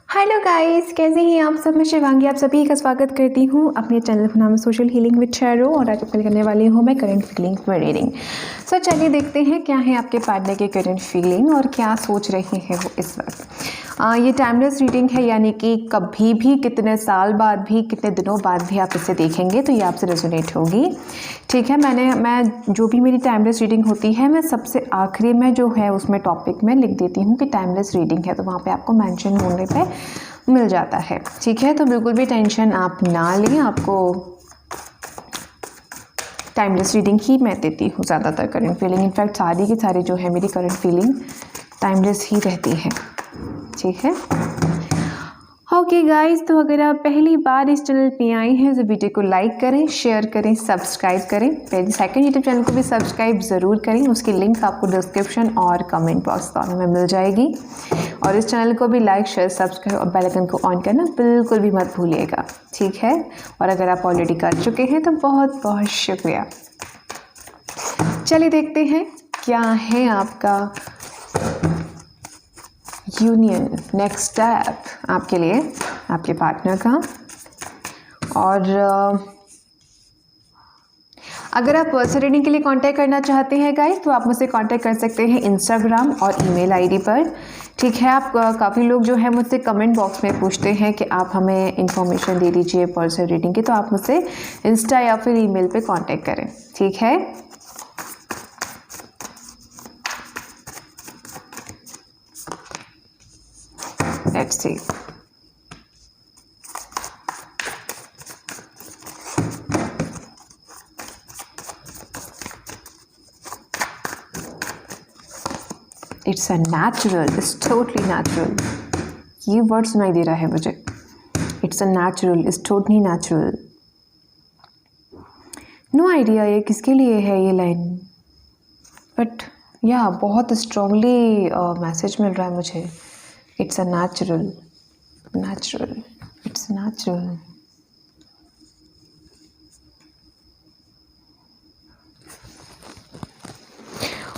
Hello guys, कैसे हैं आप सब। मैं शिवांगी आप सभी का स्वागत करती हूँ अपने चैनल का नाम है सोशल हीलिंग विद शैरो और आज कल करने वाली हूँ मैं करंट फीलिंग्स पर रीडिंग। सो चलिए देखते हैं क्या है आपके पार्टनर की करंट फीलिंग और क्या सोच रहे हैं वो इस वक्त। ये टाइमलेस रीडिंग है, यानी कि कभी भी कितने साल बाद भी कितने दिनों बाद भी आप इसे देखेंगे तो ये आपसे रेजोनेट होगी। ठीक है, मैं जो भी मेरी टाइमलेस रीडिंग होती है मैं सबसे आखिरी में जो है उसमें टॉपिक में लिख देती हूँ कि टाइमलेस रीडिंग है, तो वहाँ पे आपको मेंशन होने पे मिल जाता है। ठीक है, तो बिल्कुल भी टेंशन आप ना लें, आपको टाइमलेस रीडिंग ही मैं देती हूँ ज़्यादातर करंट फीलिंग। इनफैक्ट सारी की सारी जो है मेरी करंट फीलिंग टाइमलेस ही रहती है। ठीक है, ओके गाइस, तो अगर आप पहली बार इस चैनल पे आए हैं तो वीडियो को लाइक करें, शेयर करें, सब्सक्राइब करें। पहले सेकंड यूट्यूब चैनल को भी सब्सक्राइब ज़रूर करें, उसकी लिंक आपको डिस्क्रिप्शन और कमेंट बॉक्स दोनों में मिल जाएगी। और इस चैनल को भी लाइक, शेयर, सब्सक्राइब और बेल आइकन को ऑन करना बिल्कुल भी मत भूलिएगा। ठीक है, और अगर आप ऑलरेडी कर चुके हैं तो बहुत बहुत शुक्रिया। चलिए देखते हैं क्या है आपका यूनियन, नेक्स्ट स्टेप आपके लिए, आपके पार्टनर का। और अगर आप पर्सनल रीडिंग के लिए कांटेक्ट करना चाहते हैं गाइस तो आप मुझसे कांटेक्ट कर सकते हैं इंस्टाग्राम और ईमेल आईडी पर। ठीक है, आप काफ़ी लोग जो है मुझसे कमेंट बॉक्स में पूछते हैं कि आप हमें इंफॉर्मेशन दे दीजिए पर्सनल रीडिंग की, तो आप मुझसे इंस्टा या फिर ईमेल पे कांटेक्ट करें। ठीक है, let's see. It's a natural, it's totally natural. ये वर्ड सुनाई दे रहा है मुझे। It's a natural, it's totally natural. No idea ये किसके लिए है ये लाइन, बट या बहुत स्ट्रांगली मैसेज मिल रहा है मुझे। It's a natural, natural, it's natural.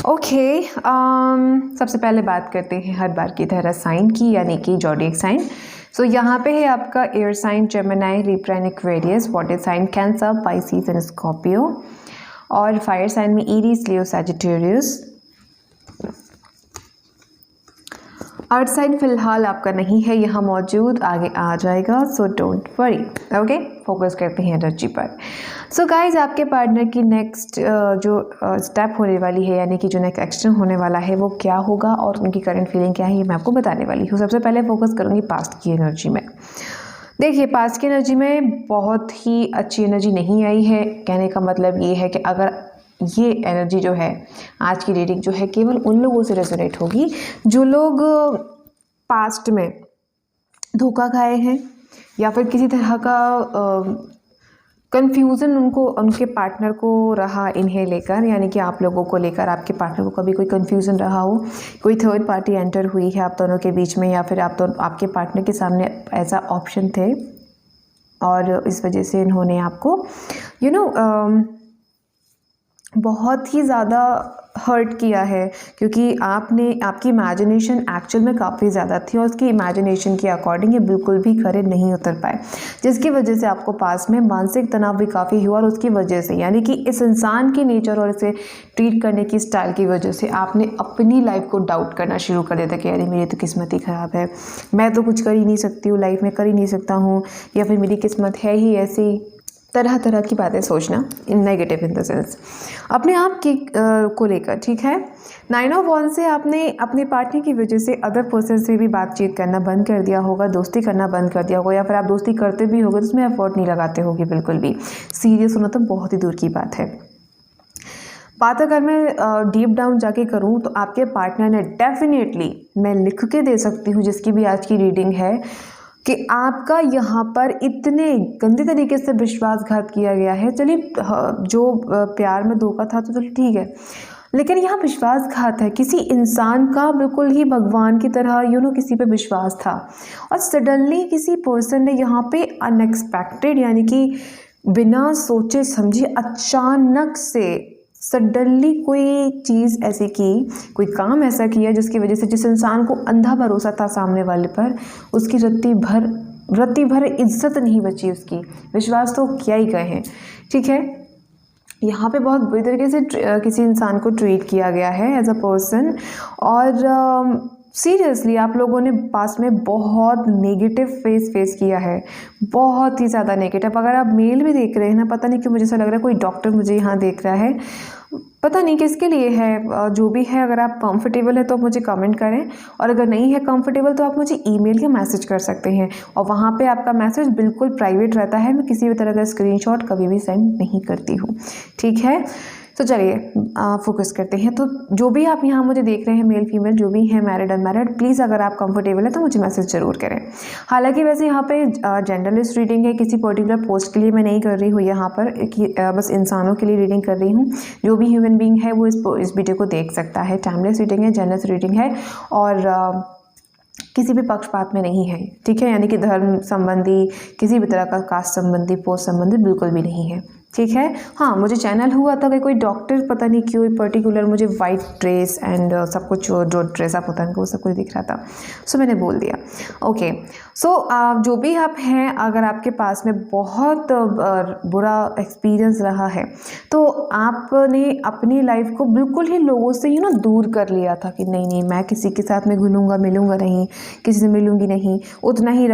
Okay, सबसे पहले बात करते हैं हर बार की तरह साइन की, यानी कि ज़ोडिएक साइन। सो यहाँ पे है आपका air sign Gemini, Libra and Aquarius, water sign Cancer, Pisces and Scorpio, और फायर साइन में Aries, Leo, Sagittarius. Earth sign फिलहाल आपका नहीं है यहाँ मौजूद, आगे आ जाएगा, so don't worry. Okay, focus करते हैं एनर्जी पर। सो गाइज, आपके पार्टनर की नेक्स्ट जो स्टेप होने वाली है, यानी कि जो नेक्स्ट एक्शन होने वाला है वो क्या होगा और उनकी करंट फीलिंग क्या है, ये मैं आपको बताने वाली हूँ। सबसे पहले फोकस करूँगी पास्ट की एनर्जी में। देखिए, पास्ट की एनर्जी में बहुत ही अच्छी एनर्जी नहीं आई है। कहने का मतलब ये है कि अगर ये एनर्जी जो है, आज की रीडिंग जो है, केवल उन लोगों से रेजोनेट होगी जो लोग पास्ट में धोखा खाए हैं या फिर किसी तरह का कन्फ्यूज़न उनको, उनके पार्टनर को रहा इन्हें लेकर, यानी कि आप लोगों को लेकर आपके पार्टनर को कभी कोई कन्फ्यूज़न रहा हो, कोई थर्ड पार्टी एंटर हुई है आप दोनों के बीच में, या फिर आप दोनों, आपके पार्टनर के सामने ऐसा ऑप्शन थे और इस वजह से इन्होंने आपको बहुत ही ज़्यादा हर्ट किया है, क्योंकि आपकी इमेजिनेशन एक्चुअल में काफ़ी ज़्यादा थी और उसकी इमेजिनेशन के अकॉर्डिंग ये बिल्कुल भी खरे नहीं उतर पाए, जिसकी वजह से आपको पास में मानसिक तनाव भी काफ़ी हुआ। और उसकी वजह से, यानी कि इस इंसान के नेचर और इसे ट्रीट करने की स्टाइल की वजह से आपने अपनी लाइफ को डाउट करना शुरू कर दिया था कि अरे मेरी तो किस्मत ही ख़राब है, मैं तो कुछ कर ही नहीं सकती हूँ लाइफ में, कर ही नहीं सकता हूँ, या फिर मेरी किस्मत है ही ऐसी, तरह तरह की बातें सोचना, इन नेगेटिव इन द सेंस अपने आप की को लेकर। ठीक है, 9 ऑफ वॉन्ड्स से आपने अपने पार्टनर की वजह से अदर पर्सन से भी बातचीत करना बंद कर दिया होगा, दोस्ती करना बंद कर दिया होगा, या फिर आप दोस्ती करते भी होगे तो उसमें एफर्ट नहीं लगाते होगे बिल्कुल भी। सीरियस होना तो बहुत ही दूर की बात है। बात अगर मैं डीप डाउन जाके करूँ तो आपके पार्टनर ने डेफिनेटली, मैं लिख के दे सकती हूँ जिसकी भी आज की रीडिंग है, कि आपका यहाँ पर इतने गंदे तरीके से विश्वासघात किया गया है। चलिए, जो प्यार में धोखा था तो चलिए ठीक है, लेकिन यहाँ विश्वासघात है। किसी इंसान का बिल्कुल ही भगवान की तरह किसी पे विश्वास था और सडनली किसी पर्सन ने यहाँ पे अनएक्सपेक्टेड, यानी कि बिना सोचे समझे अचानक से सडनली कोई चीज़ ऐसी की, कोई काम ऐसा किया जिसकी वजह से जिस इंसान को अंधा भरोसा था सामने वाले पर, उसकी रत्ती भर इज्जत नहीं बची उसकी, विश्वास तो क्या ही कहें। ठीक है, यहाँ पे बहुत बुरी तरीके से किसी इंसान को ट्रीट किया गया है एज अ पर्सन। और सीरियसली आप लोगों ने पास में बहुत नेगेटिव फेस किया है, बहुत ही ज़्यादा नेगेटिव। अगर आप मेल भी देख रहे हैं ना, पता नहीं क्यों मुझे ऐसा लग रहा है कोई डॉक्टर मुझे यहाँ देख रहा है, पता नहीं किसके लिए है। जो भी है, अगर आप कंफर्टेबल है तो आप मुझे कमेंट करें, और अगर नहीं है कंफर्टेबल तो आप मुझे ईमेल या मैसेज कर सकते हैं, और वहाँ पे आपका मैसेज बिल्कुल प्राइवेट रहता है। मैं किसी भी तरह का स्क्रीनशॉट कभी भी सेंड नहीं करती हूँ। ठीक है, तो चलिए फोकस करते हैं। तो जो भी आप यहाँ मुझे देख रहे हैं, मेल फीमेल जो भी हैं, मैरिड अनमैरिड, प्लीज़ अगर आप कंफर्टेबल है तो मुझे मैसेज ज़रूर करें। हालांकि वैसे यहाँ पे जेंडरलेस रीडिंग है, किसी पर्टिकुलर पोस्ट के लिए मैं नहीं कर रही हूँ यहाँ पर, बस इंसानों के लिए रीडिंग कर रही हूँ। जो भी ह्यूमन बीइंग है वो इस वीडियो को देख सकता है। टाइमलेस रीडिंग है, जेंडरलेस रीडिंग है, और किसी भी पक्षपात में नहीं है। ठीक है, यानी कि धर्म संबंधी, किसी भी तरह का कास्ट संबंधी, पोस्ट संबंधी बिल्कुल भी नहीं है। ठीक है, हाँ, मुझे चैनल हुआ था कि कोई डॉक्टर, पता नहीं क्यों पर्टिकुलर मुझे वाइट ड्रेस एंड सब कुछ जो ड्रेसअप होता है वो सब कुछ दिख रहा था, सो मैंने बोल दिया। ओके, सो जो भी आप हैं, अगर आपके पास में बहुत बुरा एक्सपीरियंस रहा है तो आपने अपनी लाइफ को बिल्कुल ही लोगों से दूर कर लिया था कि नहीं मैं किसी के साथ में घुलूँगा मिलूँगा नहीं, किसी से मिलूँगी नहीं, उतना ही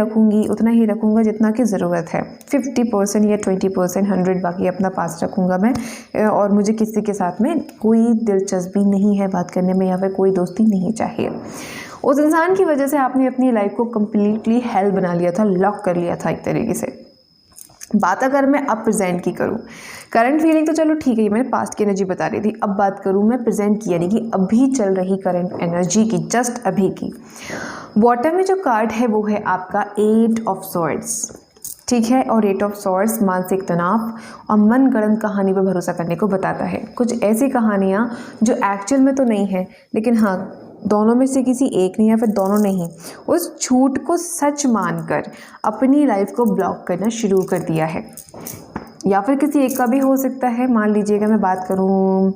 रखूँगा जितना की ज़रूरत है। 50% या 20%, 100 बाकी अपना पास रखूँगा मैं, और मुझे किसी के साथ में कोई दिलचस्पी नहीं है बात करने में, या फिर कोई दोस्ती नहीं चाहिए। उस इंसान की वजह से आपने अपनी लाइफ को कम्प्लीटली हेल बना लिया था, लॉक कर लिया था एक तरीके से। बात अगर मैं अब प्रेजेंट की करूँ, करंट फीलिंग तो चलो ठीक है, मैंने पास्ट की एनर्जी बता रही थी। अब बात करूँ मैं प्रेजेंट की, यानी कि अभी चल रही करंट एनर्जी की, जस्ट अभी की। बॉटम में जो कार्ड है वो है आपका 8 ऑफ स्वॉर्ड्स। ठीक है, और 8 ऑफ स्वॉर्ड्स मानसिक तनाव और मनगढ़ंत कहानी पर भरोसा करने को बताता है। कुछ ऐसी कहानियाँ जो एक्चुअल में तो नहीं है, लेकिन हाँ दोनों में से किसी एक नहीं, या फिर दोनों नहीं, उस झूठ को सच मानकर अपनी लाइफ को ब्लॉक करना शुरू कर दिया है। या फिर किसी एक का भी हो सकता है। मान लीजिएगा मैं बात करूँ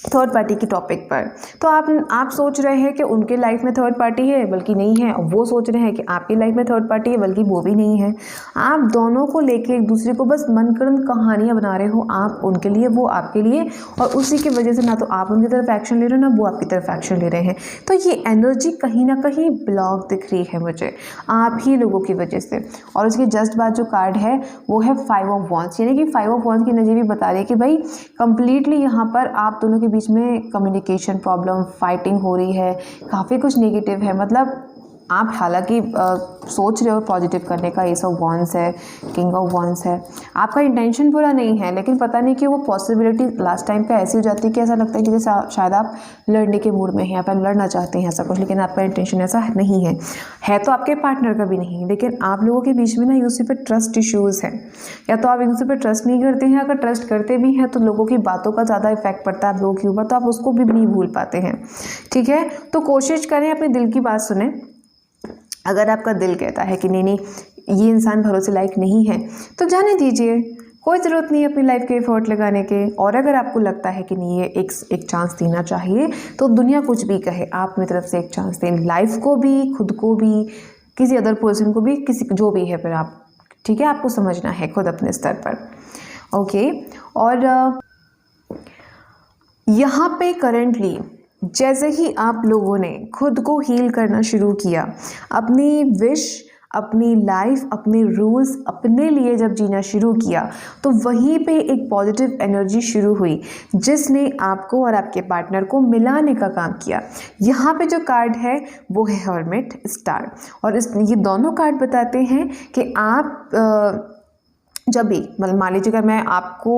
थर्ड पार्टी की टॉपिक पर, तो आप सोच रहे हैं कि उनके लाइफ में थर्ड पार्टी है, बल्कि नहीं है, और वो सोच रहे हैं कि आपकी लाइफ में थर्ड पार्टी है, बल्कि वो भी नहीं है। आप दोनों को लेके एक दूसरे को बस मनगढ़ंत कहानियां बना रहे हो, आप उनके लिए, वो आपके लिए, और उसी की वजह से ना तो आप उनकी तरफ एक्शन ले रहे हो, ना वो आपकी तरफ एक्शन ले रहे हैं। तो ये एनर्जी कहीं ना कहीं ब्लॉक दिख रही है मुझे, आप ही लोगों की वजह से। और उसके जस्ट बाद जो कार्ड है वो है 5 ऑफ वॉन्ड्स, यानी कि 5 ऑफ वॉन्ड्स की एनर्जी भी बता रही है कि भाई कंप्लीटली यहाँ पर आप दोनों के बीच में कम्युनिकेशन प्रॉब्लम, फाइटिंग हो रही है, काफ़ी कुछ नेगेटिव है। मतलब आप हालांकि सोच रहे हो पॉजिटिव करने का, एस ऑफ वॉन्ड्स है, किंग ऑफ वॉन्ड्स है, आपका इंटेंशन बुरा नहीं है, लेकिन पता नहीं कि वो पॉसिबिलिटी लास्ट टाइम पे ऐसी हो जाती है कि ऐसा लगता है कि जैसे शायद आप लड़ने के मूड में हैं, या फिर लड़ना चाहते हैं ऐसा कुछ, लेकिन आपका इंटेंशन ऐसा नहीं है तो आपके पार्टनर का भी नहीं, लेकिन आप लोगों के बीच में ना एक दूसरे पर ट्रस्ट इश्यूज़ हैं, या तो आप एक दूसरे पर ट्रस्ट नहीं करते हैं, अगर ट्रस्ट करते भी हैं तो लोगों की बातों का ज़्यादा इफेक्ट पड़ता है आप लोगों के ऊपर, तो आप उसको भी नहीं भूल पाते हैं। ठीक है, तो कोशिश करें अपने दिल की बात सुने। अगर आपका दिल कहता है कि नहीं ये इंसान भरोसे लायक नहीं है, तो जाने दीजिए, कोई ज़रूरत नहीं है अपनी लाइफ के एफर्ट लगाने के। और अगर आपको लगता है कि नहीं ये एक चांस देना चाहिए, तो दुनिया कुछ भी कहे, आप अपनी तरफ से एक चांस दें, लाइफ को भी, खुद को भी, किसी अदर पर्सन को भी, किसी जो भी है फिर आप, ठीक है, आपको समझना है खुद अपने स्तर पर। ओके, और यहाँ पे करेंटली जैसे ही आप लोगों ने खुद को हील करना शुरू किया, अपनी विश, अपनी लाइफ, अपने रूल्स अपने लिए जब जीना शुरू किया, तो वहीं पे एक पॉजिटिव एनर्जी शुरू हुई जिसने आपको और आपके पार्टनर को मिलाने का काम किया। यहाँ पे जो कार्ड है वो है हर्मिट, स्टार, और ये दोनों कार्ड बताते हैं कि आप जब भी, मतलब मान लीजिए अगर मैं आपको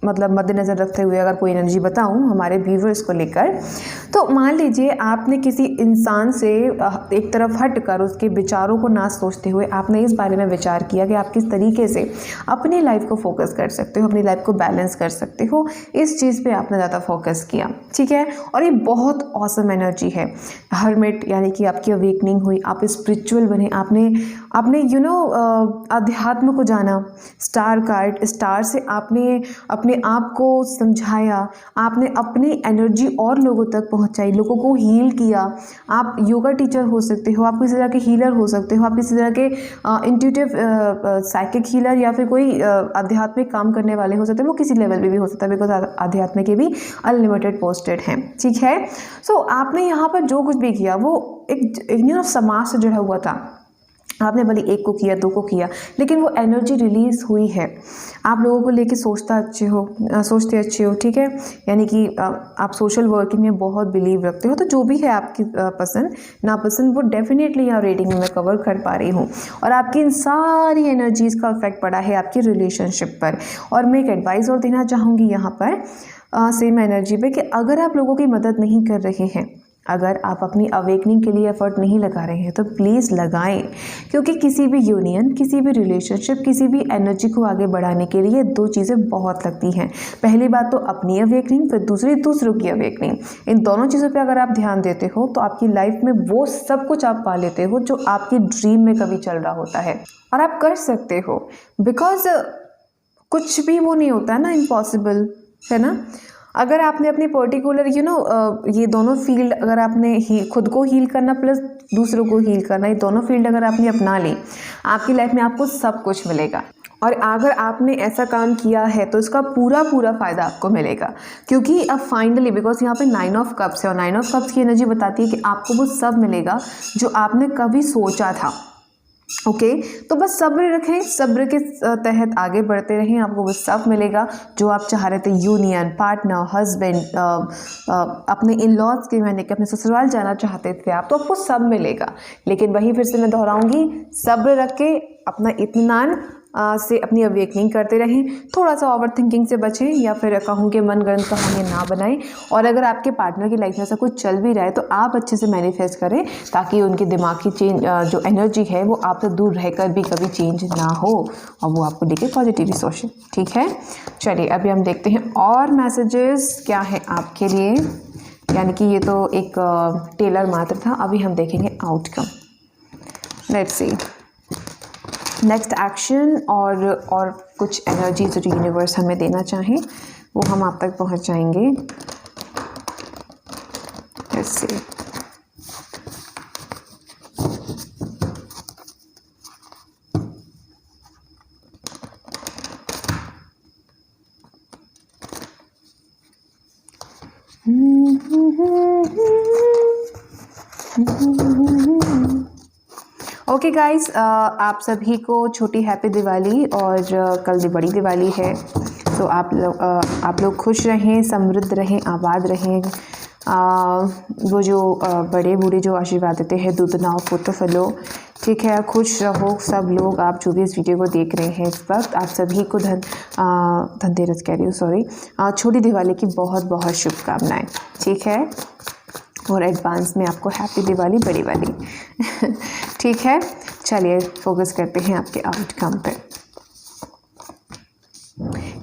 मतलब मद्देनज़र रखते हुए अगर कोई एनर्जी बताऊं हमारे व्यूवर्स को लेकर, तो मान लीजिए आपने किसी इंसान से एक तरफ हट कर उसके विचारों को ना सोचते हुए आपने इस बारे में विचार किया कि आप किस तरीके से अपनी लाइफ को फोकस कर सकते हो, अपनी लाइफ को बैलेंस कर सकते हो, इस चीज़ पे आपने ज़्यादा फोकस किया, ठीक है। और ये बहुत ऑसम एनर्जी है। हर्मिट यानी कि आपकी अवेकनिंग हुई, आप स्पिरिचुअल बने, आपने आपने अध्यात्म को जाना, स्टार कार्ड, स्टार से आपने अपने आप को समझाया, आपने अपनी एनर्जी और लोगों तक पहुंचाई, लोगों को हील किया। आप योगा टीचर हो सकते हो, आप किसी तरह के हीलर हो सकते हो, आप किसी तरह के इंट्यूटिव साइकिक हीलर या फिर कोई आध्यात्मिक काम करने वाले हो सकते हैं, वो किसी लेवल पे भी हो सकता है, बिकॉज आध्यात्म के भी अनलिमिटेड पोस्टेड हैं, ठीक है। सो आपने यहाँ पर जो कुछ भी किया वो एक समाज से जुड़ा हुआ था। आपने भले एक को किया, दो को किया, लेकिन वो एनर्जी रिलीज हुई है। आप लोगों को लेके सोचते अच्छे हो, ठीक है। यानी कि आप सोशल वर्किंग में बहुत बिलीव रखते हो, तो जो भी है आपकी पसंद नापसंद वो डेफिनेटली यहाँ रेटिंग में मैं कवर कर पा रही हूँ। और आपकी इन सारी एनर्जीज़ का इफेक्ट पड़ा है आपकी रिलेशनशिप पर। और मैं एक एडवाइस और देना चाहूँगी यहाँ पर सेम एनर्जी पे, कि अगर आप लोगों की मदद नहीं कर रहे हैं, अगर आप अपनी अवेकनिंग के लिए एफर्ट नहीं लगा रहे हैं, तो प्लीज़ लगाएं। क्योंकि किसी भी यूनियन, किसी भी रिलेशनशिप, किसी भी एनर्जी को आगे बढ़ाने के लिए दो चीज़ें बहुत लगती हैं। पहली बात तो अपनी अवेकनिंग, फिर दूसरी दूसरों की अवेकनिंग। इन दोनों चीज़ों पे अगर आप ध्यान देते हो तो आपकी लाइफ में वो सब कुछ आप पा लेते हो जो आपकी ड्रीम में कभी चल रहा होता है, और आप कर सकते हो। बिकॉज कुछ भी वो नहीं होता है ना इम्पॉसिबल, है ना। अगर आपने अपनी पर्टिकुलर ये दोनों फील्ड, अगर आपने खुद को हील करना प्लस दूसरों को हील करना, ये दोनों फील्ड अगर आपने अपना ली, आपकी लाइफ में आपको सब कुछ मिलेगा। और अगर आपने ऐसा काम किया है तो इसका पूरा फ़ायदा आपको मिलेगा। क्योंकि अब फाइनली, बिकॉज यहाँ पे 9 ऑफ कप्स है, और 9 ऑफ कप्स की एनर्जी बताती है कि आपको वो सब मिलेगा जो आपने कभी सोचा था। ओके, तो बस सब्र रखें, सब्र के तहत आगे बढ़ते रहें, आपको वो सब मिलेगा जो आप चाह रहे थे। यूनियन, पार्टनर, हस्बैंड, अपने इन लॉज के मैंने कि अपने ससुराल जाना चाहते थे आप, तो आपको सब मिलेगा। लेकिन वही फिर से मैं दोहराऊंगी, सब्र रख के अपना इत्मीनान से अपनी अवेकनिंग करते रहें। थोड़ा सा ओवर थिंकिंग से बचें, या फिर कहूँ कि मनगढ़ंत कहानियाँ ना बनाएं। और अगर आपके पार्टनर की लाइफ में ऐसा कुछ चल भी रहा है तो आप अच्छे से मैनिफेस्ट करें, ताकि उनकी दिमाग की जो एनर्जी है वो आपसे दूर रहकर भी कभी चेंज ना हो, और वो आपको देखे पॉजिटिव सोचें, ठीक है। चलिए अभी हम देखते हैं और मैसेजेस क्या है आपके लिए। यानी कि ये तो एक टेलर मात्र था, अभी हम देखेंगे outcome. Let's see next action और कुछ एनर्जी जो यूनिवर्स हमें देना चाहे वो हम आप तक पहुंचाएंगे। लेट्स सी ओके गाइस, आप सभी को छोटी हैप्पी दिवाली, और कल बड़ी दिवाली है। तो आप लोग खुश रहें, समृद्ध रहें, आबाद रहें। वो जो बड़े बूढ़े जो आशीर्वाद देते हैं, दूध नाव पुत्र फलो, ठीक है। खुश रहो सब लोग, आप जो भी इस वीडियो को देख रहे हैं इस वक्त, आप सभी को धनतेरस कह रही हूँ, सॉरी, छोटी दिवाली की बहुत बहुत शुभकामनाएं, ठीक है। और एडवांस में आपको हैप्पी दिवाली बड़ी वाली ठीक है। चलिए फोकस करते हैं आपके आउटकम पे।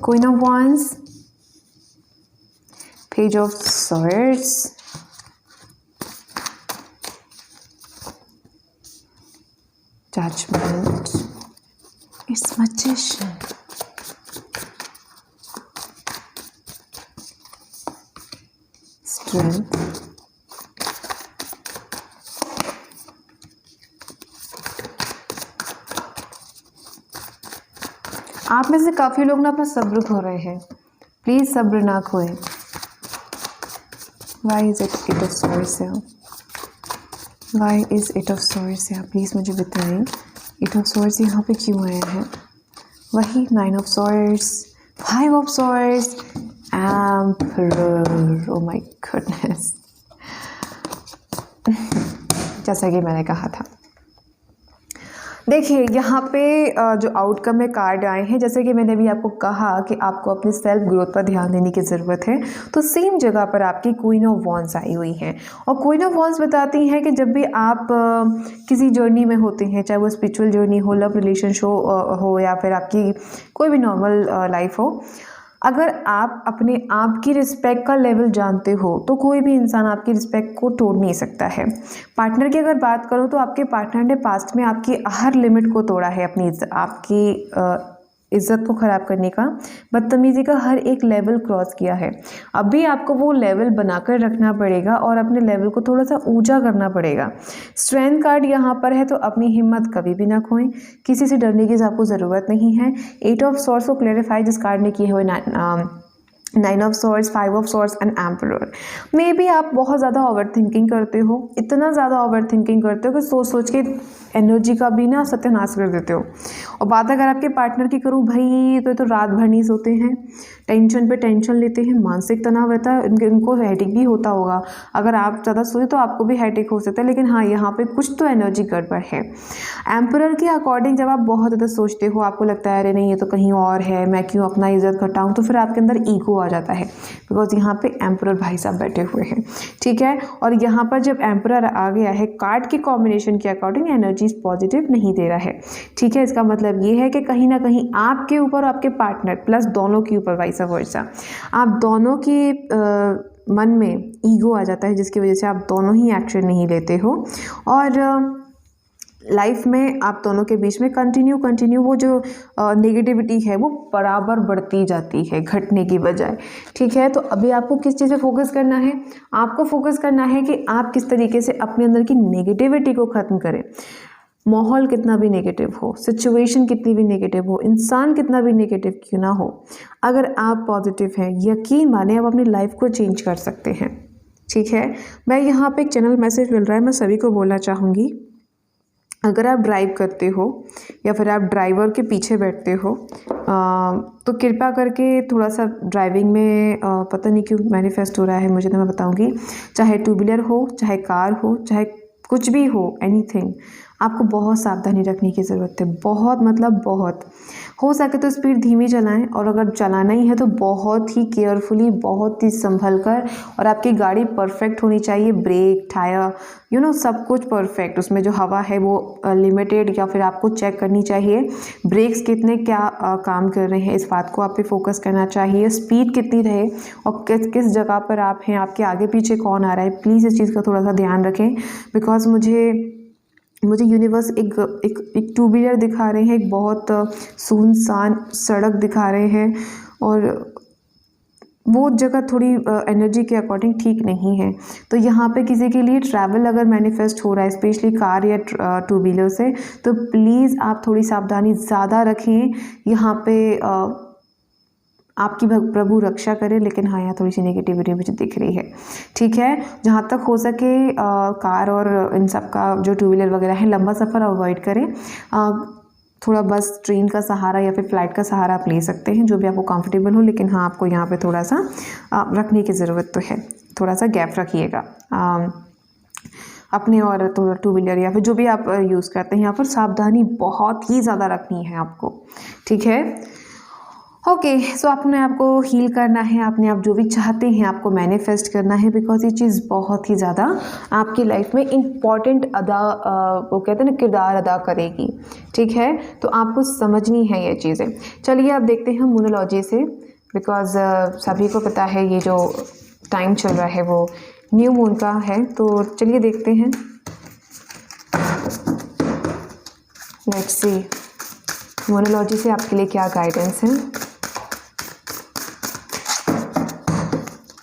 Queen of wands, page of swords, judgement, it's magician, strength, आप में से काफ़ी लोग ना अपना सब्र खो रहे हैं, प्लीज़ सब्र ना खोएं। Why is it of sorts है, why is it of sorts है, प्लीज़ मुझे बताएं इट ऑफ सॉर्ड्स यहाँ पे क्यों आया है। वही 9 of swords, 5 of swords, emperor, oh my goodness जैसा कि मैंने कहा था। देखिए यहाँ पे जो आउटकम में कार्ड आए हैं, जैसे कि मैंने अभी आपको कहा कि आपको अपनी सेल्फ ग्रोथ पर ध्यान देने की ज़रूरत है, तो सेम जगह पर आपकी क्वीन ऑफ वॉन्ड्स आई हुई हैं। और क्वीन ऑफ वॉन्ड्स बताती हैं कि जब भी आप किसी जर्नी में होते हैं, चाहे वो स्पिरिचुअल जर्नी हो, लव रिलेशनशिप हो या फिर आपकी कोई भी नॉर्मल लाइफ हो, अगर आप अपने आप की रिस्पेक्ट का लेवल जानते हो तो कोई भी इंसान आपकी रिस्पेक्ट को तोड़ नहीं सकता है। पार्टनर की अगर बात करो तो आपके पार्टनर ने पास्ट में आपकी हर लिमिट को तोड़ा है, अपनी आपकी इज़्ज़त को ख़राब करने का, बदतमीज़ी का हर एक लेवल क्रॉस किया है। अभी आपको वो लेवल बनाकर रखना पड़ेगा और अपने लेवल को थोड़ा सा ऊंचा करना पड़ेगा। स्ट्रेंथ कार्ड यहाँ पर है, तो अपनी हिम्मत कभी भी ना खोएं, किसी से डरने की आपको ज़रूरत नहीं है। 8 ऑफ सॉर्ड्स को क्लैरिफाई जिस कार्ड ने किए हुए 9 of swords, 5 of swords and emperor. May be आप बहुत ज़्यादा ओवर थिंकिंग करते हो, इतना ज़्यादा ओवर थिंकिंग करते हो कि सोच सोच के एनर्जी का भी ना सत्यानाश कर देते हो। और बात अगर आपके पार्टनर की करूँ, भाई तो रात भर नहीं सोते हैं, टेंशन पे टेंशन लेते हैं, मानसिक तनाव रहता है, इनको हेडेक भी होता होगा। अगर आप ज़्यादा सोए तो आपको भी हेडेक हो सकता है, लेकिन हाँ यहाँ पे कुछ तो एनर्जी गड़बड़ है। एम्परर के अकॉर्डिंग जब आप बहुत ज़्यादा सोचते हो, आपको लगता है अरे नहीं ये तो कहीं और है, मैं क्यों अपना इज्जत घटाऊँ, तो फिर आपके अंदर ईगो आ जाता है, बिकॉज यहाँ पे एम्परर भाई साहब बैठे हुए हैं, ठीक है। और यहाँ पर जब एम्परर आ गया है, कार्ड की कॉम्बिनेशन के अकॉर्डिंग एनर्जी पॉजिटिव नहीं दे रहा है, ठीक है। इसका मतलब ये है कि कहीं ना कहीं आपके ऊपर, आपके पार्टनर प्लस दोनों के ऊपर वाइस वर्सा, आप दोनों की मन में ईगो आ जाता है, जिसकी वजह से आप दोनों ही एक्शन नहीं लेते हो और लाइफ में आप दोनों के बीच में कंटिन्यू वो जो नेगेटिविटी है वो बराबर बढ़ती जाती है, घटने की बजाय, ठीक है। तो अभी आपको किस चीज़ पे फोकस करना है? आपको फोकस करना है कि आप किस तरीके से अपने अंदर की नेगेटिविटी को ख़त्म करें। माहौल कितना भी नेगेटिव हो, सिचुएशन कितनी भी नेगेटिव हो, इंसान कितना भी नेगेटिव क्यों ना हो, अगर आप पॉजिटिव हैं, यकीन माने आप अपनी लाइफ को चेंज कर सकते हैं, ठीक है। मैं यहाँ पे एक चैनल मैसेज मिल रहा है, मैं सभी को बोलना चाहूँगी, अगर आप ड्राइव करते हो या फिर आप ड्राइवर के पीछे बैठते हो तो कृपया करके थोड़ा सा ड्राइविंग में पता नहीं क्यों मैनिफेस्ट हो रहा है मुझे, तो मैं बताऊंगी, चाहे टू व्हीलर हो, चाहे कार हो, चाहे कुछ भी हो, एनीथिंग, आपको बहुत सावधानी रखने की ज़रूरत है, बहुत मतलब बहुत। हो सके तो स्पीड धीमी चलाएं, और अगर चलाना ही है तो बहुत ही केयरफुली, बहुत ही संभल कर, और आपकी गाड़ी परफेक्ट होनी चाहिए, ब्रेक, टायर, सब कुछ परफेक्ट, उसमें जो हवा है वो लिमिटेड, या फिर आपको चेक करनी चाहिए ब्रेक्स कितने क्या काम कर रहे हैं, इस बात को आप पे फोकस करना चाहिए। स्पीड कितनी रहे और किस किस जगह पर आप हैं, आपके आगे पीछे कौन आ रहा है, प्लीज़ इस चीज़ का थोड़ा सा ध्यान रखें। बिकॉज मुझे यूनिवर्स एक टू व्हीलर दिखा रहे हैं, एक बहुत सुनसान सड़क दिखा रहे हैं, और वो जगह थोड़ी एनर्जी के अकॉर्डिंग ठीक नहीं है। तो यहाँ पे किसी के लिए ट्रैवल अगर मैनिफेस्ट हो रहा है, स्पेशली कार या टू व्हीलर से, तो प्लीज़ आप थोड़ी सावधानी ज़्यादा रखें। यहाँ पे आपकी प्रभु रक्षा करे, लेकिन हाँ यहाँ थोड़ी सी नेगेटिविटी मुझे दिख रही है, ठीक है। जहाँ तक हो सके कार और इन सब का जो टू व्हीलर वगैरह है, लंबा सफ़र अवॉइड करें। थोड़ा बस, ट्रेन का सहारा या फिर फ्लाइट का सहारा आप ले सकते हैं, जो भी आपको कंफर्टेबल हो, लेकिन हाँ आपको यहाँ पे थोड़ा सा रखने की ज़रूरत तो है, थोड़ा सा गैप रखिएगा अपने और थोड़ा टू व्हीलर या फिर जो भी आप यूज़ करते हैं, यहाँ पर सावधानी बहुत ही ज़्यादा रखनी है आपको, ठीक है। ओके, सो अपने आप को हील करना है, अपने आप जो भी चाहते हैं आपको मैनिफेस्ट करना है, बिकॉज ये चीज़ बहुत ही ज़्यादा आपकी लाइफ में इम्पॉर्टेंट वो कहते हैं ना, किरदार अदा करेगी, ठीक है। तो आपको समझनी है ये चीज़ें। चलिए आप देखते हैं मोनोलॉजी से, बिकॉज सभी को पता है ये जो टाइम चल रहा है वो न्यू मून का है, तो चलिए देखते हैं। लेट्स सी मोनोलॉजी से आपके लिए क्या गाइडेंस है।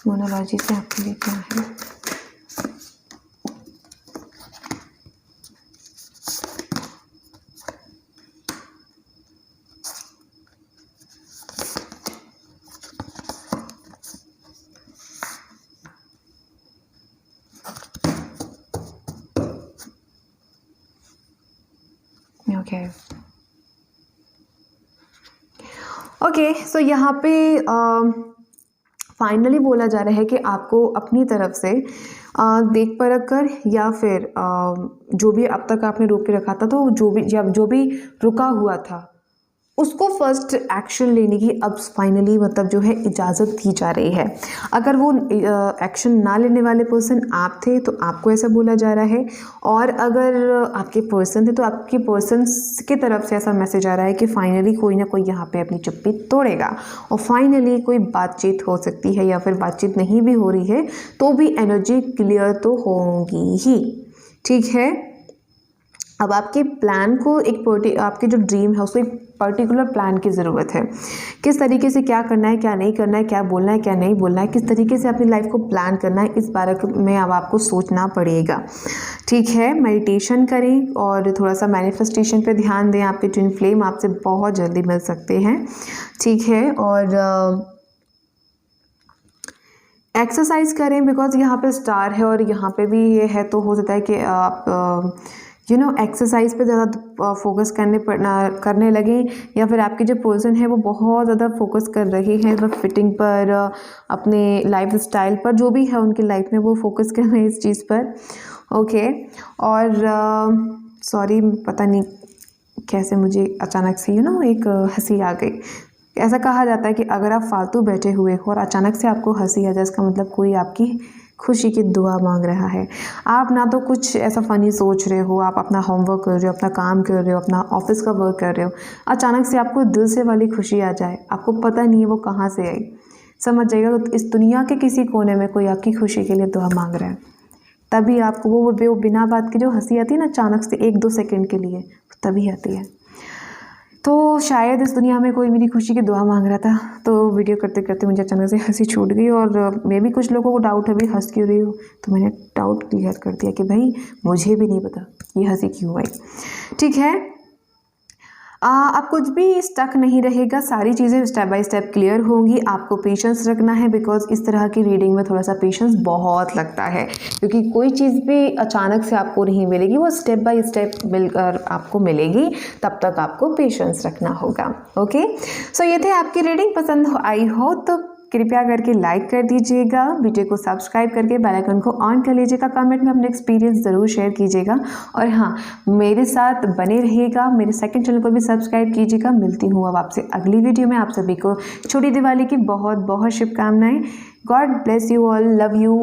मोनोलॉजी से आपके लिए क्या है? ओके, सो यहाँ पे फाइनली बोला जा रहा है कि आपको अपनी तरफ से देख परख कर, या फिर जो भी अब तक आपने रोक के रखा था, तो जो भी रुका हुआ था उसको फर्स्ट एक्शन लेने की अब फाइनली मतलब जो है इजाज़त दी जा रही है। अगर वो एक्शन ना लेने वाले पर्सन आप थे तो आपको ऐसा बोला जा रहा है, और अगर आपके पर्सन थे तो आपके पर्सन की तरफ से ऐसा मैसेज आ रहा है कि फाइनली कोई ना कोई यहाँ पे अपनी चुप्पी तोड़ेगा और फाइनली कोई बातचीत हो सकती है, या फिर बातचीत नहीं भी हो रही है तो भी एनर्जी क्लियर तो होगी ही। ठीक है, अब आपके प्लान को आपके जो ड्रीम है उसको एक पर्टिकुलर प्लान की ज़रूरत है। किस तरीके से क्या करना है, क्या नहीं करना है, क्या बोलना है, क्या नहीं बोलना है, किस तरीके से अपनी लाइफ को प्लान करना है, इस बारे में अब आपको सोचना पड़ेगा। ठीक है, मेडिटेशन करें और थोड़ा सा मैनिफेस्टेशन पे ध्यान दें। आपके ट्विन फ्लेम आपसे बहुत जल्दी मिल सकते हैं। ठीक है, और एक्सरसाइज करें, बिकॉज यहाँ पे स्टार है और यहाँ पे भी ये है, तो हो सकता है कि आप एक्सरसाइज पे ज़्यादा फोकस करने लगें, या फिर आपकी जो पर्सन है वो बहुत ज़्यादा फोकस कर रही है वो फिटिंग पर, अपने लाइफ स्टाइल पर, जो भी है उनकी लाइफ में वो फोकस कर रहे हैं इस चीज़ पर। ओके, और सॉरी पता नहीं कैसे मुझे अचानक से एक हंसी आ गई। ऐसा कहा जाता है कि अगर आप फालतू बैठे हुए हो और अचानक से आपको हंसी आ जाए, इसका मतलब कोई आपकी खुशी की दुआ मांग रहा है। आप ना तो कुछ ऐसा फ़नी सोच रहे हो, आप अपना होमवर्क कर रहे हो, अपना काम कर रहे हो, अपना ऑफिस का वर्क कर रहे हो, अचानक से आपको दिल से वाली खुशी आ जाए, आपको पता नहीं है वो कहाँ से आई। समझ जाइएगा इस दुनिया के किसी कोने में कोई आपकी खुशी के लिए दुआ मांग रहा है। तभी आपको वो बिना बात की जो हंसी आती है ना अचानक से 1-2 सेकंड के लिए, तभी आती है। तो शायद इस दुनिया में कोई मेरी खुशी की दुआ मांग रहा था, तो वीडियो करते करते मुझे अचानक से हंसी छूट गई, और मे भी कुछ लोगों को डाउट है भी हंस क्यों रही हो, तो मैंने डाउट क्लियर कर दिया कि भाई मुझे भी नहीं पता ये हंसी क्यों आई। ठीक है, अब कुछ भी स्टक नहीं रहेगा, सारी चीज़ें स्टेप बाय स्टेप क्लियर होंगी। आपको पेशेंस रखना है, बिकॉज इस तरह की रीडिंग में थोड़ा सा पेशेंस बहुत लगता है, क्योंकि कोई चीज़ भी अचानक से आपको नहीं मिलेगी, वो स्टेप बाय स्टेप मिलकर आपको मिलेगी, तब तक आपको पेशेंस रखना होगा। ओके, सो ये थे आपकी रीडिंग। पसंद आई हो तो कृपया करके लाइक कर दीजिएगा, वीडियो को सब्सक्राइब करके बेल आइकन को ऑन कर लीजिएगा, कमेंट में अपने एक्सपीरियंस ज़रूर शेयर कीजिएगा, और हाँ मेरे साथ बने रहिएगा, मेरे सेकंड चैनल को भी सब्सक्राइब कीजिएगा। मिलती हूँ अब आपसे अगली वीडियो में। आप सभी को छोटी दिवाली की बहुत बहुत शुभकामनाएं। God bless you all, love you.